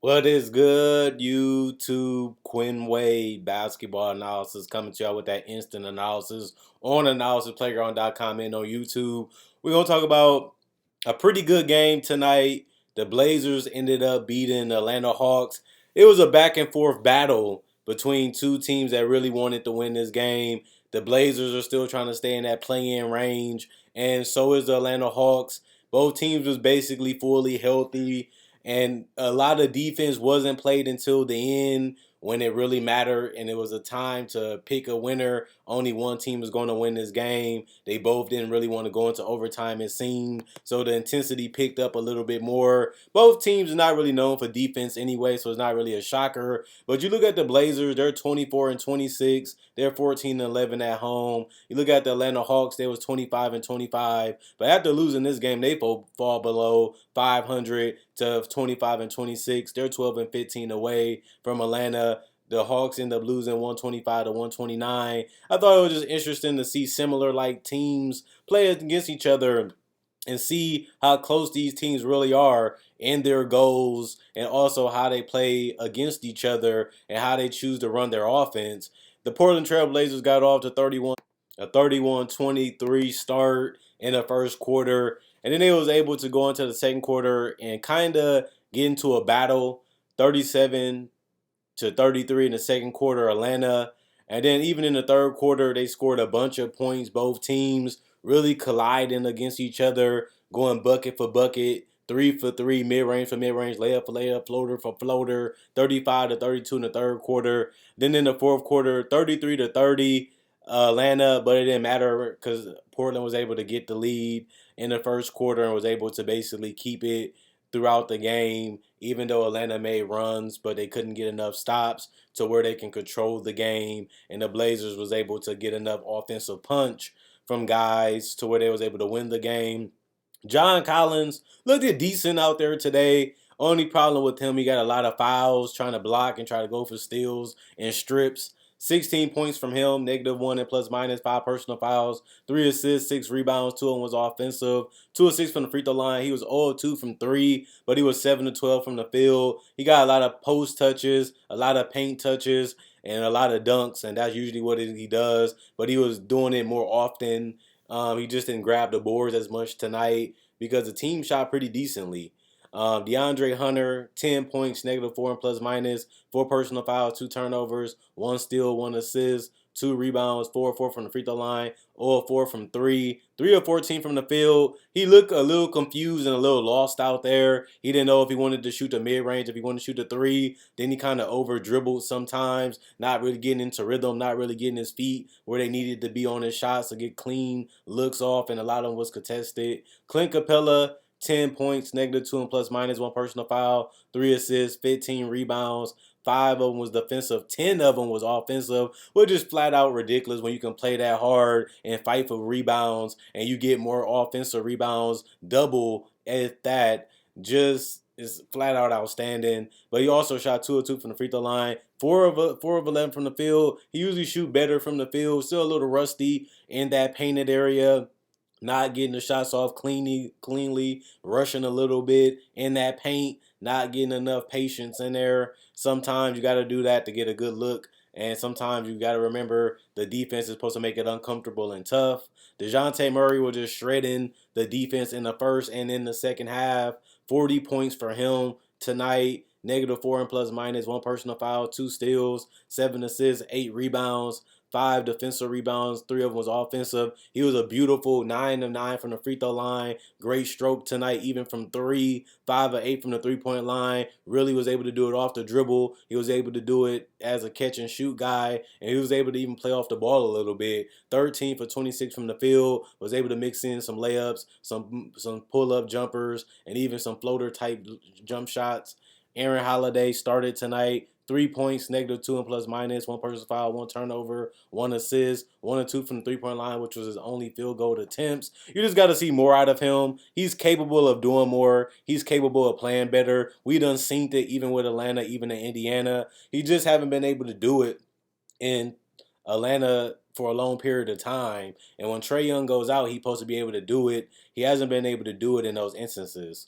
What is good, YouTube? Quinn Wade basketball analysis coming to y'all with that instant analysis on analysisplayground.com and on YouTube. We're going to talk about a pretty good game tonight. The Blazers ended up beating the Atlanta Hawks. It was a back and forth battle between two teams that really wanted to win this game. The Blazers are still trying to stay in that play-in range, and so is the Atlanta Hawks. Both teams was basically fully healthy. And a lot of defense wasn't played until the end when it really mattered. And it was a time to pick a winner. Only one team was going to win this game. They both didn't really want to go into overtime, it seemed. So the intensity picked up a little bit more. Both teams are not really known for defense anyway, so it's not really a shocker. But you look at the Blazers, they're 24 and 26. They're 14 and 11 at home. You look at the Atlanta Hawks, they was 25 and 25. But after losing this game, they fall below 500 to 25 and 26. They're 12 and 15 away from Atlanta. The Hawks end up losing 125 to 129. I thought it was just interesting to see similar like teams play against each other and see how close these teams really are in their goals and also how they play against each other and how they choose to run their offense. The Portland Trailblazers got off to 31-23 start in the first quarter, and then they was able to go into the second quarter and kind of get into a battle, 37-33 in the second quarter, Atlanta. And then even in the third quarter, they scored a bunch of points. Both teams really colliding against each other, going bucket for bucket, three for three, mid-range for mid-range, layup for layup, floater for floater, 35-32 in the third quarter. Then in the fourth quarter, 33-30, Atlanta, but it didn't matter because Portland was able to get the lead in the first quarter and was able to basically keep it throughout the game, even though Atlanta made runs, but they couldn't get enough stops to where they can control the game. And the Blazers was able to get enough offensive punch from guys to where they was able to win the game. John Collins looked decent out there today. Only problem with him, he got a lot of fouls, trying to block and try to go for steals and strips. 16 points from him, -1 and plus minus, 5 personal fouls, 3 assists, 6 rebounds, 2 of them was offensive, 2 of 6 from the free throw line. He was 0 of 2 from three, but he was 7 of 12 from the field. He got a lot of post touches, a lot of paint touches, and a lot of dunks, and that's usually what he does. But he was doing it more often. He just didn't grab the boards as much tonight because the team shot pretty decently. DeAndre Hunter, 10 points, -4 and plus minus, 4 personal fouls, 2 turnovers, 1 steal, 1 assist, 2 rebounds, 4 of 4 from the free throw line, 0 of 4 from three, 3 of 14 from the field. He looked a little confused and a little lost out there. He didn't know if he wanted to shoot the mid range, if he wanted to shoot the three. Then he kind of over dribbled sometimes, not really getting into rhythm, not really getting his feet where they needed to be on his shots to get clean looks off, and a lot of them was contested. Clint Capella, 10 points, -2 and plus minus, 1 personal foul, 3 assists, 15 rebounds. 5 of them was defensive, 10 of them was offensive, which is flat out ridiculous when you can play that hard and fight for rebounds and you get more offensive rebounds, double at that. Just is flat out outstanding. But he also shot 2 of 2 from the free throw line, 4 of 11 from the field. He usually shoot better from the field, still a little rusty in that painted area, not getting the shots off cleanly, rushing a little bit in that paint, not getting enough patience in there. Sometimes you got to do that to get a good look, and sometimes you got to remember the defense is supposed to make it uncomfortable and tough. DeJounte Murray was just shredding the defense in the first and in the second half. 40 points for him tonight. -4 and plus minus, 1 personal foul, 2 steals, 7 assists, 8 rebounds, 5 defensive rebounds, 3 of them was offensive. He was a beautiful 9 of 9 from the free throw line. Great stroke tonight, even from three. 5 of 8 from the 3-point line. Really was able to do it off the dribble. He was able to do it as a catch and shoot guy, and he was able to even play off the ball a little bit. 13 for 26 from the field. Was able to mix in some layups, some pull up jumpers, and even some floater type jump shots. Aaron Holiday started tonight. 3 points, -2 and plus minus, 1 personal foul, 1 turnover, 1 assist, 1 of 2 from the 3-point line, which was his only field goal attempts. You just got to see more out of him. He's capable of doing more. He's capable of playing better. We done seen it even with Atlanta, even in Indiana. He just haven't been able to do it in Atlanta for a long period of time. And when Trae Young goes out, he's supposed to be able to do it. He hasn't been able to do it in those instances.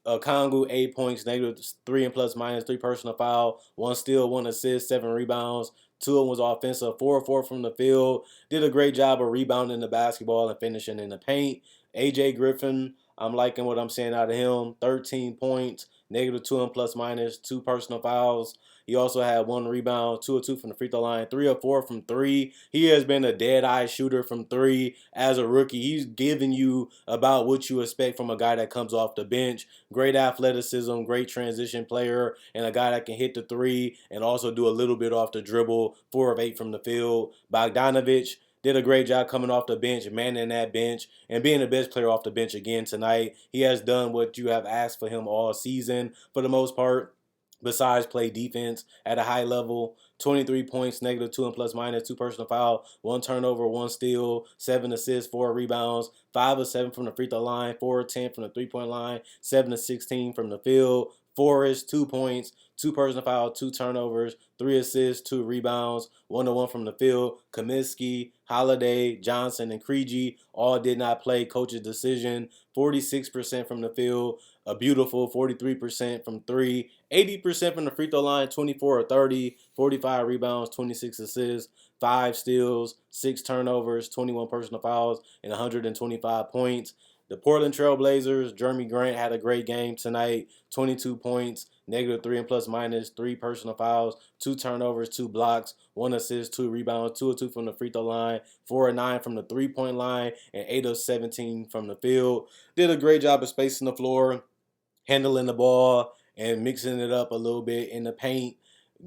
Kongu, 8 points, -3 and plus minus, 3 personal foul, 1 steal, 1 assist, 7 rebounds. Two of them was offensive, 4 of 4 from the field. Did a great job of rebounding the basketball and finishing in the paint. AJ Griffin, I'm liking what I'm seeing out of him. 13 points, -2 and plus minus, 2 personal fouls. He also had 1 rebound, 2 of 2 from the free throw line, 3 of 4 from three. He has been a dead-eye shooter from three as a rookie. He's giving you about what you expect from a guy that comes off the bench. Great athleticism, great transition player, and a guy that can hit the three and also do a little bit off the dribble. 4 of 8 from the field. Bogdanovich did a great job coming off the bench, manning that bench, and being the best player off the bench again tonight. He has done what you have asked for him all season for the most part, besides play defense at a high level. 23 points, -2 and plus minus, 2 personal foul, 1 turnover, 1 steal, 7 assists, 4 rebounds, 5 of 7 from the free throw line, 4 of 10 from the 3-point line, 7 of 16 from the field. Forrest, 2 points, 2 personal foul, 2 turnovers, 3 assists, 2 rebounds, 1 of 1 from the field. Kaminsky, Holiday, Johnson, and Krejci all did not play. Coach's decision. 46% from the field, a beautiful 43% from three, 80% from the free throw line, 24 or 30, 45 rebounds, 26 assists, 5 steals, 6 turnovers, 21 personal fouls, and 125 points. The Portland Trailblazers, Jeremy Grant had a great game tonight. 22 points, -3 and plus minus, 3 personal fouls, 2 turnovers, 2 blocks, 1 assist, 2 rebounds, 2 of 2 from the free throw line, 4 of 9 from the 3-point line, and 8 of 17 from the field. Did a great job of spacing the floor, handling the ball, and mixing it up a little bit in the paint.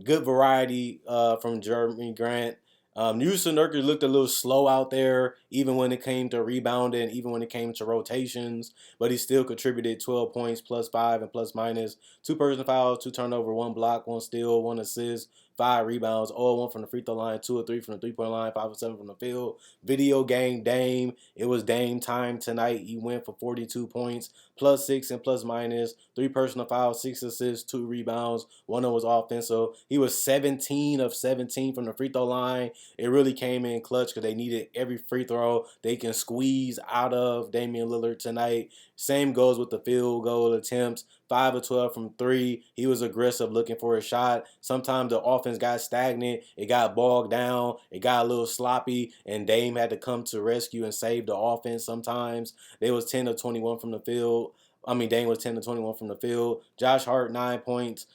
Good variety from Jeremy Grant. Houston Nurkic looked a little slow out there, even when it came to rebounding, even when it came to rotations, but he still contributed 12 points, +5 and plus minus. 2 personal fouls, 2 turnovers, 1 block, 1 steal, 1 assist, 5 rebounds, all 1 from the free throw line, 2 of 3 from the 3-point line, 5 of 7 from the field. Video game Dame. It was Dame time tonight. He went for 42 points, +6 and plus minus, 3 personal fouls, 6 assists, 2 rebounds. One of them was offensive. He was 17 of 17 from the free throw line. It really came in clutch because they needed every free throw they can squeeze out of Damian Lillard tonight. Same goes with the field goal attempts. 5 of 12 from three. He was aggressive looking for a shot. Sometimes the offense got stagnant. It got bogged down. It got a little sloppy, and Dame had to come to rescue and save the offense sometimes. They was 10 of 21 from the field. Dame was 10 to 21 from the field. Josh Hart, 9 points,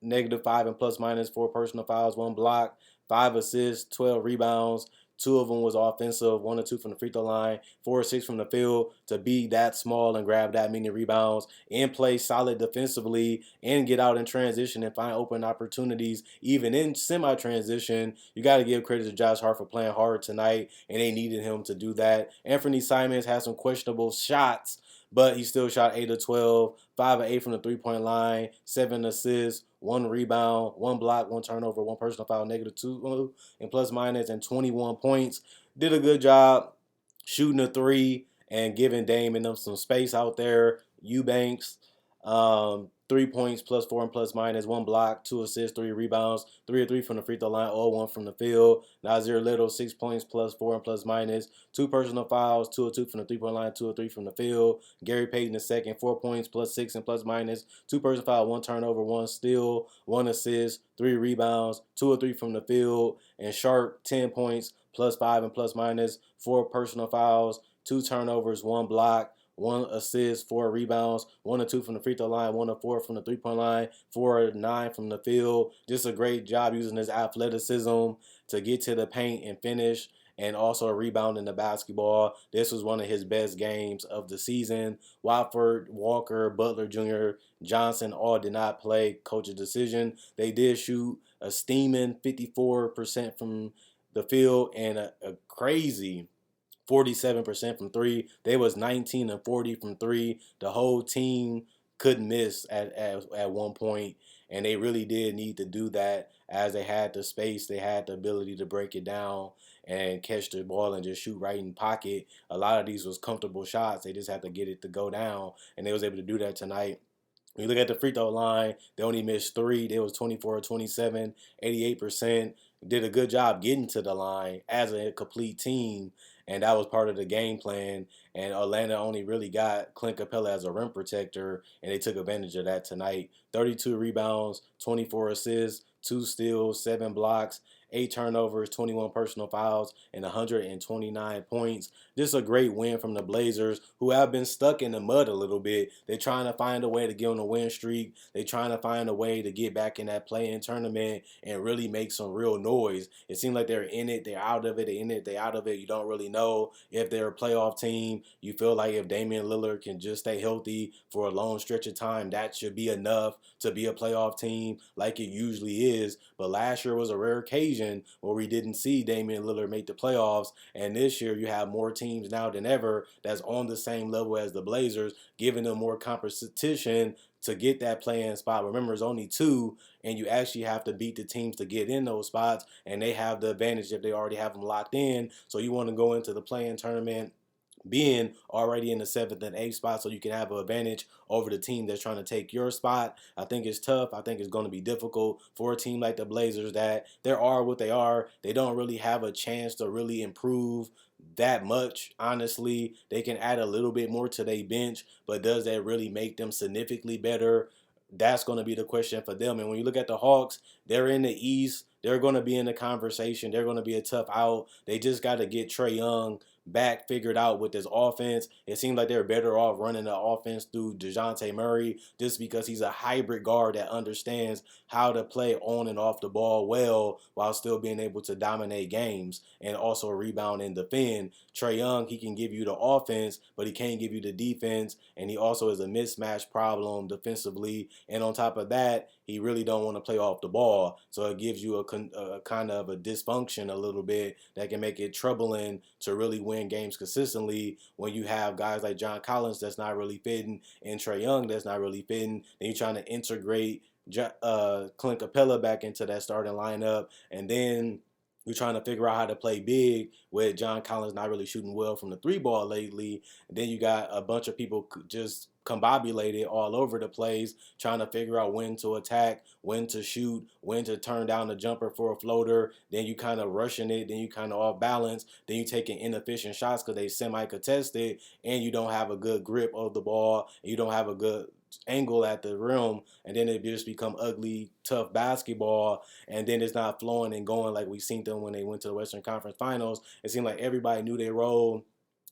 -5 and plus minus, 4 personal fouls, 1 block, 5 assists, 12 rebounds. 2 of them was offensive, 1 or 2 from the free throw line, 4 or 6 from the field. To be that small and grab that many rebounds and play solid defensively and get out in transition and find open opportunities, even in semi-transition, you got to give credit to Josh Hart for playing hard tonight, and they needed him to do that. Anthony Simons had some questionable shots, but he still shot 8 of 12, 5 of 8 from the 3-point line, 7 assists, 1 rebound, 1 block, 1 turnover, 1 personal foul, -2 and plus minus, and 21 points. Did a good job shooting a three and giving Dame and them some space out there. Eubanks, 3 points, +4 and plus minus, 1 block, 2 assists, 3 rebounds, 3 of 3 from the free throw line, all 1 from the field. Nazir Little, 6 points, +4 and plus minus, 2 personal fouls, 2 of 2 from the 3-point line, 2 of 3 from the field. Gary Payton II, 4 points, +6 and plus minus, 2 personal fouls, 1 turnover, 1 steal, 1 assist, 3 rebounds, 2 of 3 from the field. And Sharp, 10 points, +5 and plus minus, 4 personal fouls, 2 turnovers, 1 block, 1 assist, 4 rebounds, 1 or 2 from the free throw line, 1 of 4 from the 3-point line, 4 of 9 from the field. Just a great job using his athleticism to get to the paint and finish, and also rebounding the basketball. This was one of his best games of the season. Watford, Walker, Butler Jr., Johnson all did not play. Coach's decision. They did shoot a steaming 54% from the field and a crazy 47% from three. They was 19 and 40 from three. The whole team couldn't miss at one point, and they really did need to do that as they had the space, they had the ability to break it down and catch the ball and just shoot right in pocket. A lot of these was comfortable shots. They just had to get it to go down, and they was able to do that tonight. When you look at the free throw line, they only missed 3. They was 24 or 27, 88%. Did a good job getting to the line as a complete team. and that was part of the game plan. And Atlanta only really got Clint Capella as a rim protector, and they took advantage of that tonight. 32 rebounds, 24 assists, 2 steals, 7 blocks, 8 turnovers, 21 personal fouls, and 129 points. This is a great win from the Blazers, who have been stuck in the mud a little bit. They're trying to find a way to get on a win streak. They're trying to find a way to get back in that play-in tournament and really make some real noise. It seems like they're in it, they're out of it, they're in it, they're out of it. You don't really know if they're a playoff team. You feel like if Damian Lillard can just stay healthy for a long stretch of time, that should be enough to be a playoff team like it usually is. But last year was a rare occasion where we didn't see Damian Lillard make the playoffs. And this year you have more teams now than ever that's on the same level as the Blazers, giving them more competition to get that play-in spot. Remember, it's only two, and you actually have to beat the teams to get in those spots, and they have the advantage if they already have them locked in. So you want to go into the play-in tournament being already in the seventh and eighth spot so you can have an advantage over the team that's trying to take your spot. I think it's tough. I think it's going to be difficult for a team like the Blazers that they are what they are. They don't really have a chance to really improve that much. Honestly, they can add a little bit more to their bench, but does that really make them significantly better? That's going to be the question for them. And when you look at the Hawks, they're in the East. They're going to be in the conversation. They're going to be a tough out. They just got to get Trae Young back figured out with this offense. It seems like they're better off running the offense through DeJounte Murray just because he's a hybrid guard that understands how to play on and off the ball well while still being able to dominate games and also rebound and defend. Trae Young, he can give you the offense, but he can't give you the defense, and he also is a mismatch problem defensively. And on top of that, he really don't want to play off the ball. So it gives you a kind of a dysfunction a little bit that can make it troubling to really win games consistently when you have guys like John Collins that's not really fitting and Trae Young that's not really fitting. Then you're trying to integrate Clint Capella back into that starting lineup, and then you're trying to figure out how to play big with John Collins not really shooting well from the three ball lately. And then you got a bunch of people just combobulated all over the place, trying to figure out when to attack, when to shoot, when to turn down the jumper for a floater. Then you kind of rushing it, then you kind of off balance, then you taking inefficient shots because they semi-contested, and you don't have a good grip of the ball, and you don't have a good angle at the rim, and then it just become ugly, tough basketball, and then it's not flowing and going like we seen them when they went to the Western Conference Finals. It seemed like everybody knew their role.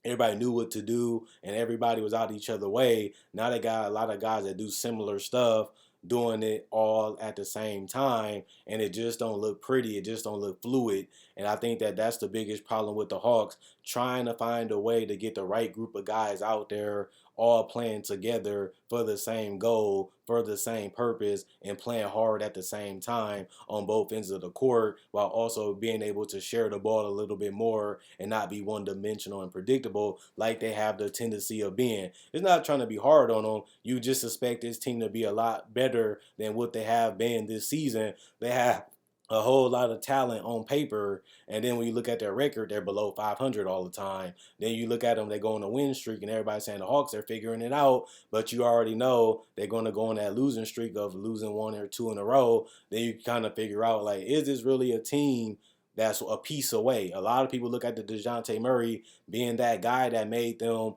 Everybody knew what to do, and everybody was out each other's way. Now they got a lot of guys that do similar stuff, doing it all at the same time, and it just don't look pretty. It just don't look fluid. And I think that that's the biggest problem with the Hawks, trying to find a way to get the right group of guys out there all playing together for the same goal, for the same purpose, and playing hard at the same time on both ends of the court, while also being able to share the ball a little bit more and not be one-dimensional and predictable like they have the tendency of being. It's not trying to be hard on them. You just expect this team to be a lot better than what they have been this season. They have a whole lot of talent on paper, and then when you look at their record, they're below 500 all the time. Then you look at them, they go on a win streak, and everybody's saying the Hawks are figuring it out, but you already know they're going to go on that losing streak of losing one or two in a row. Then you kind of figure out, like, is this really a team that's a piece away? A lot of people look at the DeJounte Murray being that guy that made them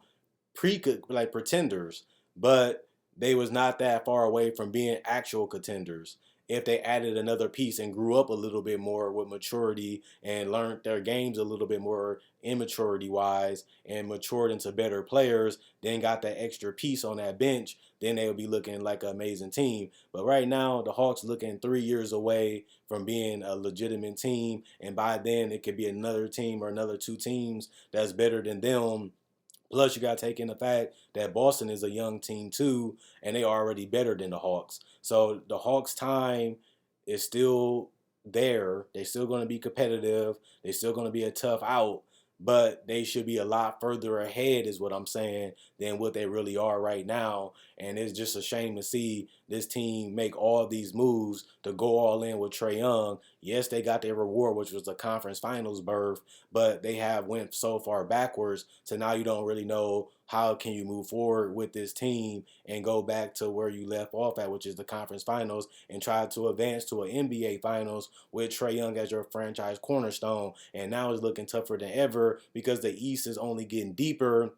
pretenders, but they was not that far away from being actual contenders if they added another piece and grew up a little bit more with maturity and learned their games a little bit more immaturity wise and matured into better players, then got that extra piece on that bench, then they would be looking like an amazing team. But right now, the Hawks looking 3 years away from being a legitimate team, and by then it could be another team or another two teams that's better than them. Plus, you got to take in the fact that Boston is a young team too, and they are already better than the Hawks. So the Hawks' time is still there. They're still going to be competitive. They're still going to be a tough out, but they should be a lot further ahead, is what I'm saying, than what they really are right now. And it's just a shame to see this team make all these moves to go all in with Trae Young. Yes, they got their reward, which was the conference finals berth, but they have went so far backwards to now you don't really know how can you move forward with this team and go back to where you left off at, which is the conference finals, and try to advance to an NBA finals with Trae Young as your franchise cornerstone. And now it's looking tougher than ever because the East is only getting deeper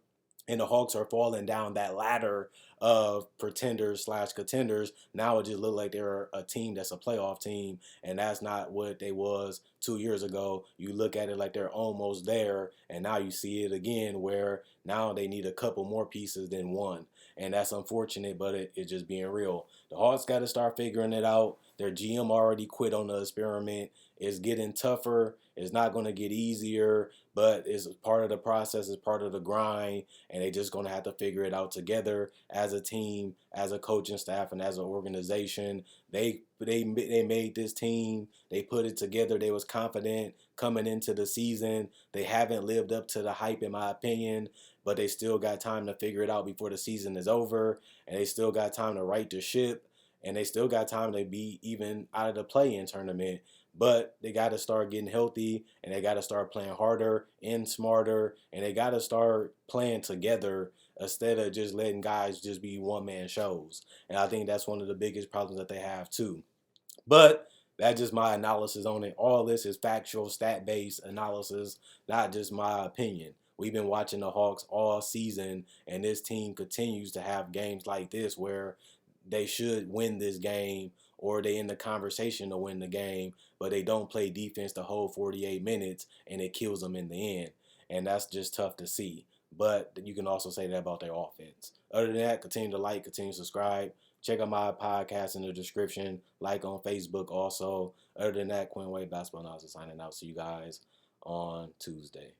and the Hawks are falling down that ladder of pretenders slash contenders. Now it just looks like they're a team that's a playoff team, and that's not what they was 2 years ago. You look at it like they're almost there, and now you see it again where now they need a couple more pieces than one. And that's unfortunate, but it's just being real. The Hawks got to start figuring it out. Their GM already quit on the experiment. It's getting tougher. It's not going to get easier, but it's part of the process. It's part of the grind, and they just going to have to figure it out together as a team, as a coaching staff, and as an organization. They made this team. They put it together. They was confident coming into the season. They haven't lived up to the hype, in my opinion, but they still got time to figure it out before the season is over, and they still got time to right the ship, and they still got time to be even out of the play-in tournament. But they got to start getting healthy, and they got to start playing harder and smarter, and they got to start playing together instead of just letting guys just be one-man shows. And I think that's one of the biggest problems that they have too. But that's just my analysis on it. All this is factual, stat-based analysis, not just my opinion. We've been watching the Hawks all season, and this team continues to have games like this where they should win this game or they in the conversation to win the game, but they don't play defense the whole 48 minutes, and it kills them in the end. And that's just tough to see. But you can also say that about their offense. Other than that, continue to like, continue to subscribe. Check out my podcast in the description. Like on Facebook also. Other than that, Quinn Wade Basketball Analysis signing out. See you guys on Tuesday.